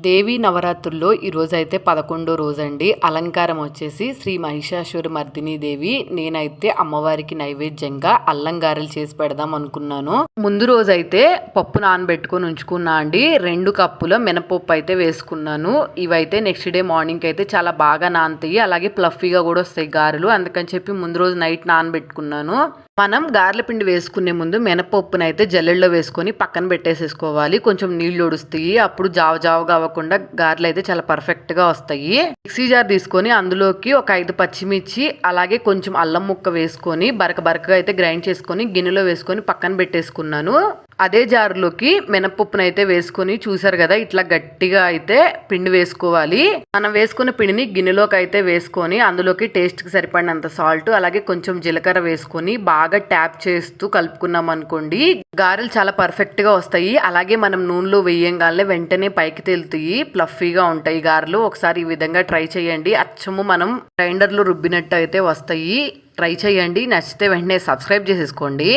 దేవీ నవరాత్రుల్లో ఈరోజు అయితే 11వ రోజండి. అలంకారం వచ్చేసి శ్రీ మహిషాసుర మర్దిని దేవి. నేనైతే అమ్మవారికి నైవేద్యంగా అల్లం గారెలు చేసి పెడదాం అనుకున్నాను. ముందు రోజు అయితే పప్పు నానబెట్టుకొని ఉంచుకున్నా అండి. 2 కప్పుల మినపప్పు అయితే వేసుకున్నాను. ఇవైతే నెక్స్ట్ డే మార్నింగ్ అయితే చాలా బాగా నానతాయి, అలాగే ప్లఫీగా కూడా వస్తాయి గారెలు. అందుకని చెప్పి ముందు రోజు నైట్ నానబెట్టుకున్నాను. మనం గారెల పిండి వేసుకునే ముందు మినపప్పును అయితే జల్లెల్లో వేసుకొని పక్కన పెట్టేసేసుకోవాలి. కొంచెం నీళ్లు ఒడుస్తాయి, అప్పుడు జావగా అవ్వకుండా గారెలు అయితే చాలా పర్ఫెక్ట్ గా వస్తాయి. మిక్సీ జార్ తీసుకొని అందులోకి ఒక 5 పచ్చిమిర్చి అలాగే కొంచెం అల్లం ముక్క వేసుకొని బరకగా అయితే గ్రైండ్ చేసుకొని గిన్నెలో వేసుకొని పక్కన పెట్టేసుకున్నాను. అదే జారులోకి మినపప్పును అయితే వేసుకొని, చూసారు కదా ఇట్లా గట్టిగా అయితే పిండి వేసుకోవాలి. మనం వేసుకున్న పిండిని గిన్నెలోకి అయితే వేసుకొని అందులోకి టేస్ట్ కి సరిపడినంత సాల్ట్ అలాగే కొంచెం జీలకర్ర వేసుకొని బాగా ట్యాప్ చేస్తూ కలుపుకున్నాం అనుకోండి, గారెలు చాలా పర్ఫెక్ట్ గా వస్తాయి. అలాగే మనం నూనెలో వేయంగానే వెంటనే పైకి తేలుతాయి, ప్లఫీగా ఉంటాయి గారెలు. ఒకసారి ఈ విధంగా ట్రై చేయండి. అచ్చము మనం గ్రైండర్ లో రుబ్బినట్టు అయితే వస్తాయి. ట్రై చేయండి. నచ్చితే వెంటనే సబ్స్క్రైబ్ చేసేసుకోండి.